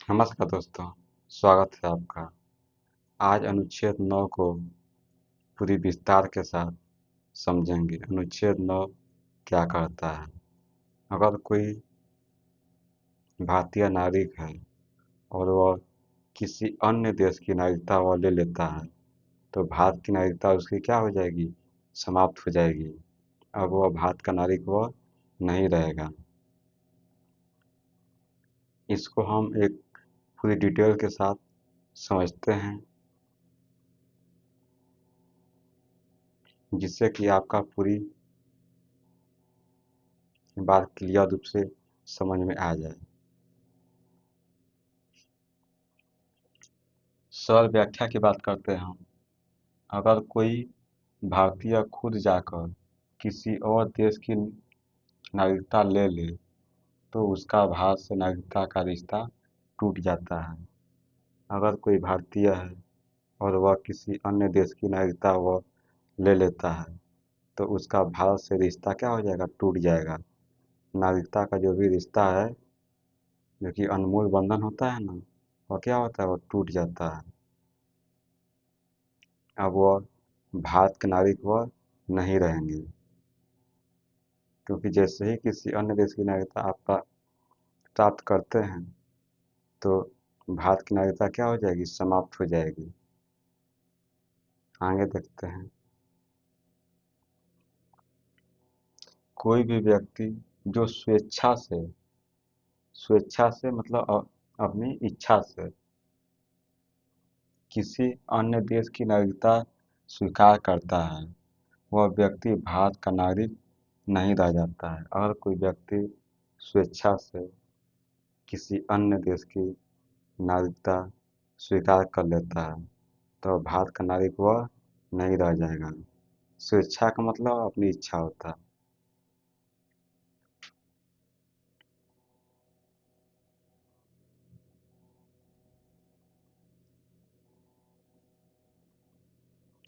नमस्कार दोस्तों, स्वागत है आपका। आज अनुच्छेद 9 को पूरी विस्तार के साथ समझेंगे। अनुच्छेद 9 क्या कहता है? अगर कोई भारतीय नागरिक है और वह किसी अन्य देश की नागरिकता वह ले लेता है, तो भारत की नागरिकता उसकी क्या हो जाएगी? समाप्त हो जाएगी। अब वह भारत का नागरिक वह नहीं रहेगा। इसको हम एक पूरी डिटेल के साथ समझते हैं, जिससे कि आपका पूरी बात क्लियर रूप से समझ में आ जाए। सरल व्याख्या की बात करते हैं हम। अगर कोई भारतीय खुद जाकर किसी और देश की नागरिकता ले ले, तो उसका भारत से नागरिकता का रिश्ता टूट जाता है। अगर कोई भारतीय है और वह किसी अन्य देश की नागरिकता वह ले लेता है, तो उसका भारत से रिश्ता क्या हो जाएगा? टूट जाएगा। नागरिकता का जो भी रिश्ता है, जो कि अनमोल बंधन होता है ना, वह क्या होता है? वह टूट जाता है। अब वह भारत के नागरिक वह नहीं रहेंगे, क्योंकि जैसे ही किसी अन्य देश की नागरिकता आप प्राप्त करते हैं, तो भारत की नागरिकता क्या हो जाएगी? समाप्त हो जाएगी। आगे देखते हैं। कोई भी व्यक्ति जो स्वेच्छा से मतलब अपनी इच्छा से किसी अन्य देश की नागरिकता स्वीकार करता है, वह व्यक्ति भारत का नागरिक नहीं रह जाता है। अगर कोई व्यक्ति स्वेच्छा से किसी अन्य देश की नागरिकता स्वीकार कर लेता है, तो भारत का नागरिक वह नहीं रह जाएगा। स्वेच्छा का मतलब अपनी इच्छा होता है।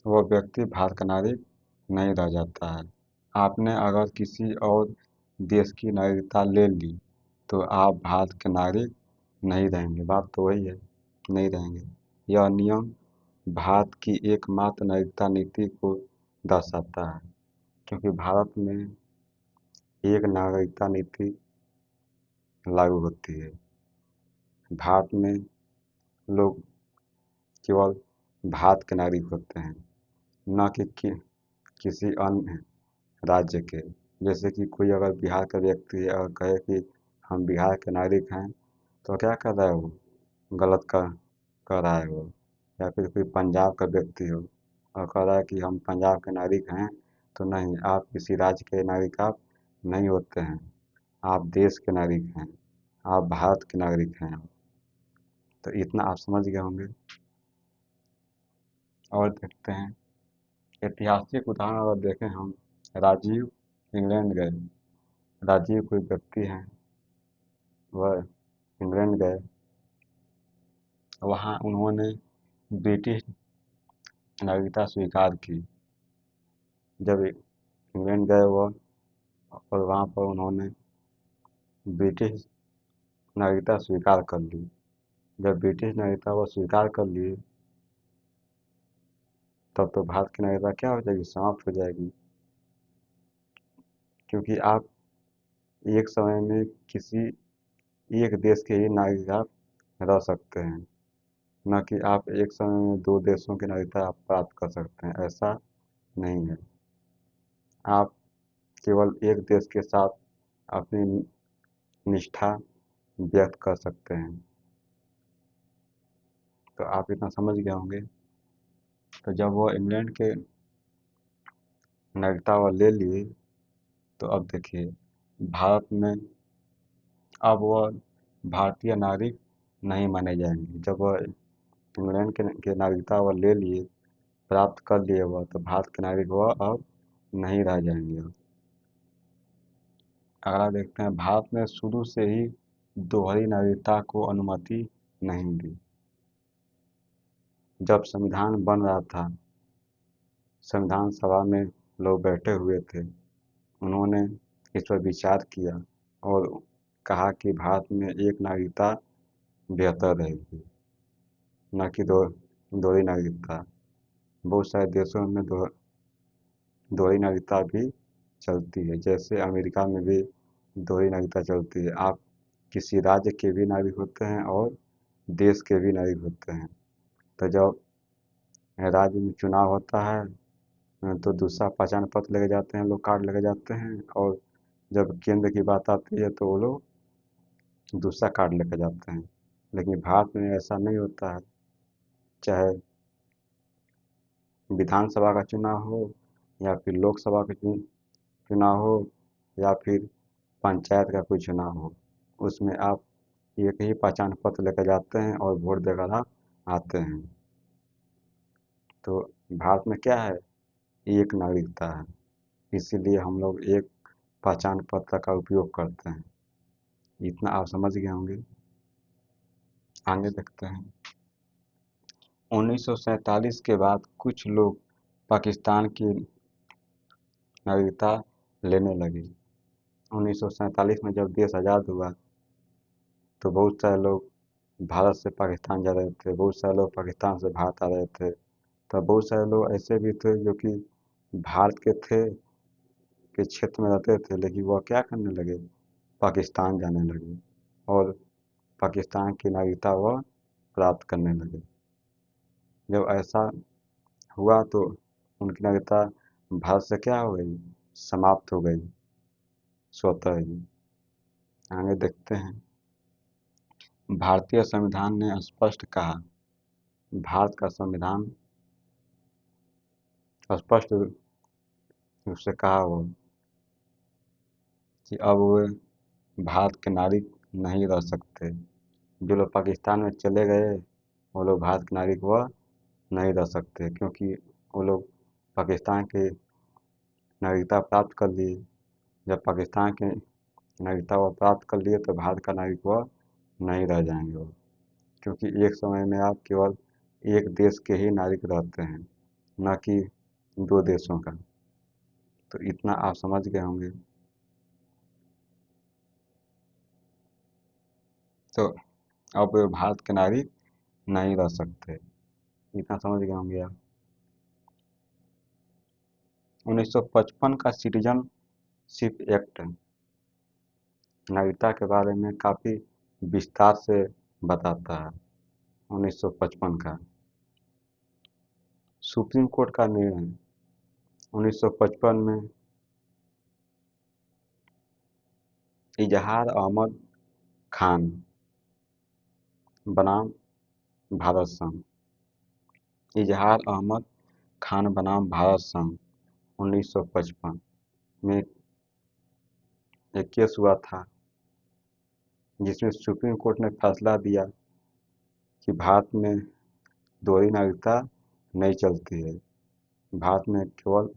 वह व्यक्ति भारत का नागरिक नहीं रह जाता है। आपने अगर किसी और देश की नागरिकता ले ली, तो आप भारत के नागरिक नहीं रहेंगे। बात तो वही है, नहीं रहेंगे। यह नियम भारत की एकमात्र नागरिकता नीति को दर्शाता है, क्योंकि भारत में एक नागरिकता नीति लागू होती है। भारत में लोग केवल भारत के नागरिक होते हैं, न कि किसी अन्य राज्य के। जैसे कि कोई अगर बिहार का व्यक्ति है और कहे कि हम बिहार के नागरिक हैं, तो क्या कर रहा है वो? गलत कर रहा है वो। या फिर कोई पंजाब का व्यक्ति हो और कह रहा है कि हम पंजाब के नागरिक हैं, तो नहीं, आप किसी राज्य के नागरिक आप नहीं होते हैं। आप देश के नागरिक हैं, आप भारत के नागरिक हैं। तो इतना आप समझ गए होंगे। और देखते हैं ऐतिहासिक उदाहरण। अगर देखें हम, राजीव इंग्लैंड गए। राजीव कोई व्यक्ति हैं, वह इंग्लैंड गए। वहाँ उन्होंने ब्रिटिश नागरिकता स्वीकार की। जब इंग्लैंड गए वह, और वहाँ पर उन्होंने ब्रिटिश नागरिकता स्वीकार कर ली। जब ब्रिटिश नागरिकता वो स्वीकार कर लिए, तब तो भारत की नागरिकता क्या हो जाएगी? समाप्त हो जाएगी। क्योंकि आप एक समय में किसी एक देश के ही नागरिक आप रह सकते हैं, न कि आप एक समय में दो देशों की नागरिकता आप प्राप्त कर सकते हैं। ऐसा नहीं है। आप केवल एक देश के साथ अपनी निष्ठा व्यक्त कर सकते हैं। तो आप इतना समझ गए होंगे। तो जब वो इंग्लैंड के नागरिकता वो ले लिए, तो अब देखिए भारत में अब वह भारतीय नागरिक नहीं माने जाएंगे। जब वह इंग्लैंड के नागरिकता वह ले लिए, प्राप्त कर लिए वह, तो भारत के नागरिक वह अब नहीं रह जाएंगे। अगला देखते हैं। भारत ने शुरू से ही दोहरी नागरिकता को अनुमति नहीं दी। जब संविधान बन रहा था, संविधान सभा में लोग बैठे हुए थे, उन्होंने इस पर विचार किया और कहा कि भारत में एक नागरिकता बेहतर रहेगी, न कि दोहरी नागरिकता। बहुत सारे देशों में दोहरी नागरिकता भी चलती है, जैसे अमेरिका में भी दोहरी नागरिकता चलती है। आप किसी राज्य के भी नागरिक होते हैं और देश के भी नागरिक होते हैं। तो जब राज्य में चुनाव होता है तो दूसरा पहचान पत्र लेके जाते हैं लोग, कार्ड लेके जाते हैं, और जब केंद्र की बात आती है तो वो लोग दूसरा कार्ड लेकर जाते हैं। लेकिन भारत में ऐसा नहीं होता है। चाहे विधानसभा का चुनाव हो या फिर लोकसभा का चुनाव हो या फिर पंचायत का कोई चुनाव हो, उसमें आप एक ही पहचान पत्र लेकर जाते हैं और वोट देकर आप आते हैं। तो भारत में क्या है, एक नागरिकता है, इसीलिए हम लोग एक पहचान पत्र का उपयोग करते हैं। इतना आप समझ गए होंगे। आगे देखते हैं। 1947 के बाद कुछ लोग पाकिस्तान की नागरिकता लेने लगे। 1947 में जब देश आज़ाद हुआ तो बहुत सारे लोग भारत से पाकिस्तान जा रहे थे, बहुत सारे लोग पाकिस्तान से भारत आ रहे थे। तो बहुत सारे लोग ऐसे भी थे जो कि भारत के थे, के क्षेत्र में रहते थे, लेकिन वह क्या करने लगे, पाकिस्तान जाने लगे और पाकिस्तान की नागरिकता वह प्राप्त करने लगे। जब ऐसा हुआ तो उनकी नागरिकता भारत से क्या हो गई, समाप्त हो गई स्वतः ही। आगे देखते हैं। भारतीय संविधान ने स्पष्ट कहा, भारत का संविधान स्पष्ट रूप से कहा हो कि अब वे भारत के नागरिक नहीं रह सकते। जो लोग पाकिस्तान में चले गए वो लोग भारत के नागरिक वह नहीं रह सकते, क्योंकि वो लोग पाकिस्तान की नागरिकता प्राप्त कर लिए। जब पाकिस्तान की नागरिकता वह प्राप्त कर लिए तो भारत का नागरिक वह नहीं रह जाएंगे वो, क्योंकि एक समय में आप केवल एक देश के ही नागरिक रहते हैं, न कि दो देशों का। तो इतना आप समझ गए होंगे। तो अब भारत के नागरिक नहीं रह सकते, इतना समझ गए होंगे आप। 1955 का सिटीजनशिप एक्ट नागरिकता के बारे में काफ़ी विस्तार से बताता है। 1955 का सुप्रीम कोर्ट का निर्णय 1955 में इजहार अहमद खान बनाम भारत संघ, इजहार अहमद खान बनाम भारत संघ 1955 में एक केस हुआ था, जिसमें सुप्रीम कोर्ट ने फैसला दिया कि भारत में दोहरी नागरिकता नहीं चलती है, भारत में केवल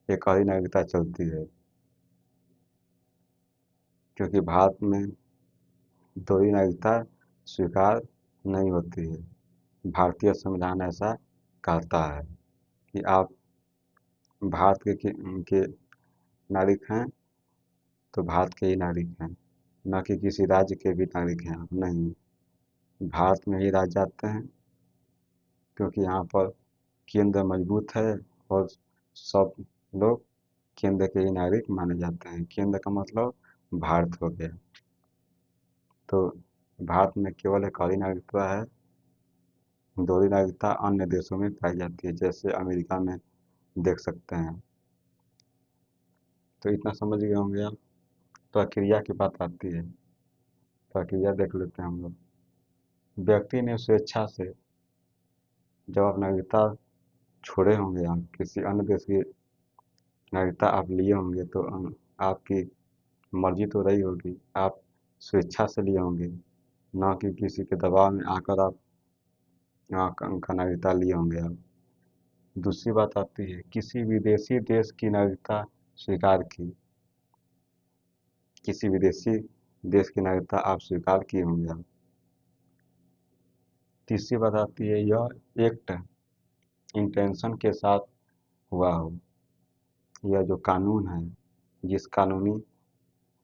एक ही नागरिकता चलती है, क्योंकि भारत में दोहरी नागरिकता स्वीकार नहीं होती है। भारतीय संविधान ऐसा कहता है कि आप भारत के नागरिक हैं तो भारत के ही नागरिक हैं, न कि किसी राज्य के भी नागरिक हैं आप नहीं। भारत में ही रह जाते हैं, क्योंकि यहाँ पर केंद्र मजबूत है और सब लोग केंद्र के ही नागरिक माने जाते हैं। केंद्र का मतलब भारत हो गया। तो भारत में केवल एक ही नागरिकता है, दोहरी नागरिकता अन्य देशों में पाई जाती है, जैसे अमेरिका में देख सकते हैं। तो इतना समझ गए होंगे आप। प्रक्रिया की बात आती है, प्रक्रिया देख लेते हैं हम लोग। व्यक्ति ने स्वेच्छा से जब आप नागरिकता छोड़े होंगे, आप किसी अन्य देश की नागरिकता आप लिए होंगे, तो आपकी मर्जी तो रही होगी, आप स्वेच्छा से लिए होंगे, ना कि किसी के दबाव में आकर आप का नागरिकता लिए होंगे आप। दूसरी बात आती है, किसी विदेशी देश की नागरिकता स्वीकार की, किसी विदेशी देश की नागरिकता आप स्वीकार किए होंगे आप। तीसरी बात आती है, यह एक्ट इंटेंशन के साथ हुआ हो, यह जो कानून है, जिस कानूनी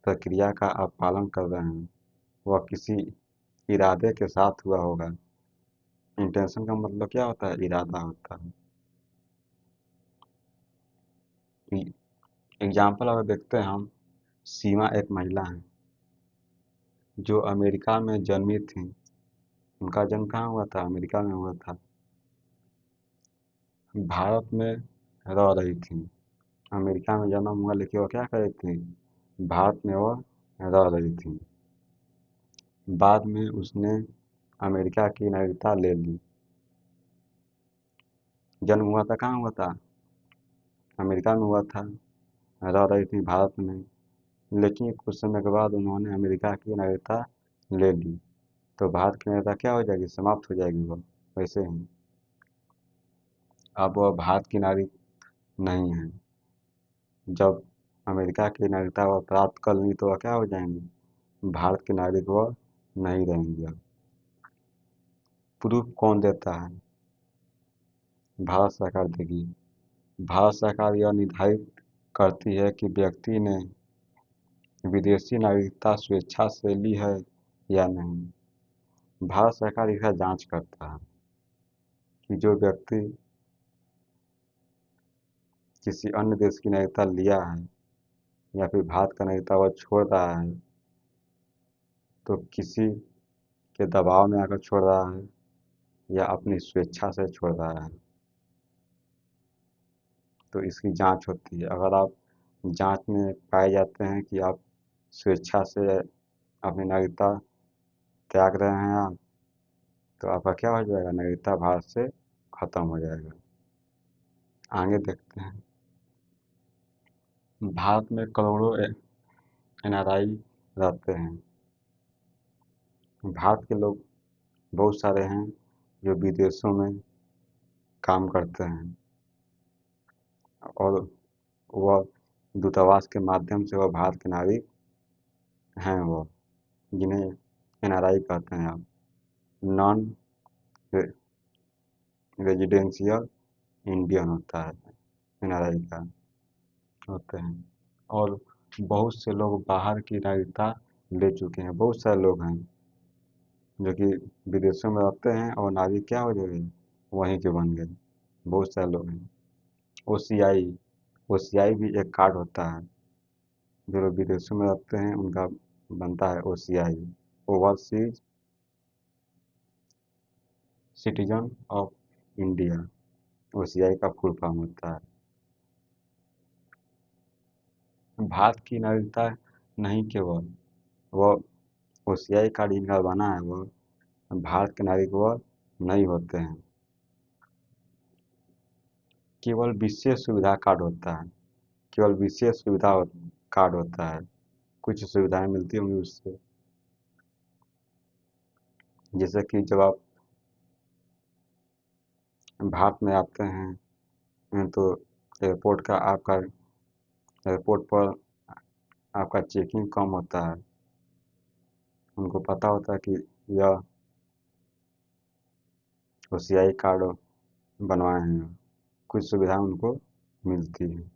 प्रक्रिया का आप पालन कर रहे हैं, वह किसी इरादे के साथ हुआ होगा। इंटेंशन का मतलब क्या होता है? इरादा होता है। एग्जाम्पल अगर देखते हैं हम, सीमा एक महिला है जो अमेरिका में जन्मी थी। उनका जन्म कहाँ हुआ था? अमेरिका में हुआ था। भारत में रह रही थी। अमेरिका में जन्म हुआ लेकिन वो क्या कर रही थी? भारत में वो रह रही थी। बाद में उसने अमेरिका की नागरिकता ले ली। जन्म हुआ था कहाँ हुआ था? अमेरिका में हुआ था। रह रही थी भारत में, लेकिन कुछ समय के बाद उन्होंने अमेरिका की नागरिकता ले ली। तो भारत की नागरिकता क्या हो जाएगी? समाप्त हो जाएगी वो। वैसे ही अब वह भारत की नागरिक नहीं है। जब अमेरिका की नागरिकता वह प्राप्त कर ली तो वह क्या हो जाएंगी? भारत के नागरिक वह नहीं रहेंगे अब। प्रूफ कौन देता है? भारत सरकार देगी। भारत सरकार यह निर्धारित करती है कि व्यक्ति ने विदेशी नागरिकता स्वेच्छा से ली है या नहीं। भारत सरकार इसका जांच करता है कि जो व्यक्ति किसी अन्य देश की नागरिकता लिया है या फिर भारत का नागरिकता वह छोड़ रहा है तो किसी के दबाव में आकर छोड़ रहा है या अपनी स्वेच्छा से छोड़ रहा है। तो इसकी जांच होती है। अगर आप जांच में पाए जाते हैं कि आप स्वेच्छा से अपनी नागरिकता त्याग रहे हैं आप, तो आपका क्या हो जाएगा? नागरिकता भारत से खत्म हो जाएगा। आगे देखते हैं। भारत में करोड़ों एनआरआई रहते हैं। भारत के लोग बहुत सारे हैं जो विदेशों में काम करते हैं और वह दूतावास के माध्यम से वह भारत के नागरिक हैं। वो जिन्हें एनआरआई कहते हैं आप, नॉन रेजिडेंशियल इंडियन होता है एनआरआई का, होते हैं। और बहुत से लोग बाहर की नागरिकता ले चुके हैं। बहुत सारे लोग हैं जो कि विदेशों में रहते हैं और नागरिक क्या हो गए? वहीं के बन गए। बहुत सारे लोग हैं। ओसीआई ओसीआई भी एक कार्ड होता है। जो लोग विदेशों में रहते हैं उनका बनता है OCI, overseas citizen of India. OCI का फुल फॉर्म होता है। भारत की नागरिकता नहीं केवल वह ओसीआई कार्ड जिनका बना है वह भारत के नागरिक वह नहीं होते हैं। केवल विशेष सुविधा कार्ड होता है। केवल विशेष सुविधा कार्ड होता है। कुछ सुविधाएं मिलती होंगी उससे, जैसे कि जब आप भारत में आते हैं तो एयरपोर्ट पर आपका चेकिंग कम होता है। उनको पता होता है कि यह ओसीआई कार्ड बनवाए हैं। कुछ सुविधाएं उनको मिलती हैं।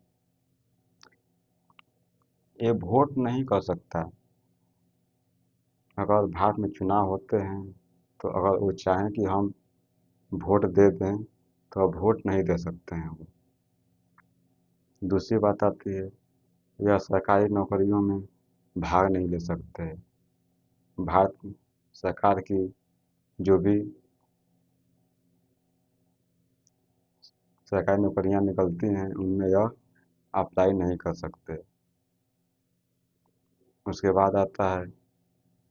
ये वोट नहीं कर सकता। अगर भारत में चुनाव होते हैं तो अगर वो चाहें कि हम वोट दे दें तो अब वोट नहीं दे सकते हैं वो। दूसरी बात आती है, यह सरकारी नौकरियों में भाग नहीं ले सकते। भारत सरकार की जो भी सरकारी नौकरियां निकलती हैं उनमें यह अप्लाई नहीं कर सकते। उसके बाद आता है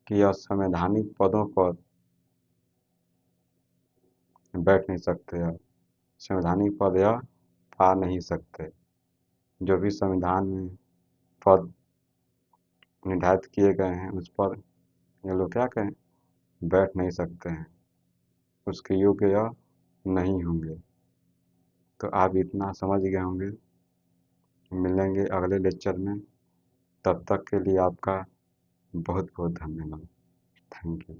कि यह संवैधानिक पदों पर बैठ नहीं सकते। यह संवैधानिक पद यह पा नहीं सकते। जो भी संविधान में पद निर्धारित किए गए हैं उस पर ये लोग क्या कहें? बैठ नहीं सकते हैं। उसके योग्य यह नहीं होंगे। तो आप इतना समझ गए होंगे। मिलेंगे अगले लेक्चर में। तब तक के लिए आपका बहुत बहुत धन्यवाद। Thank you.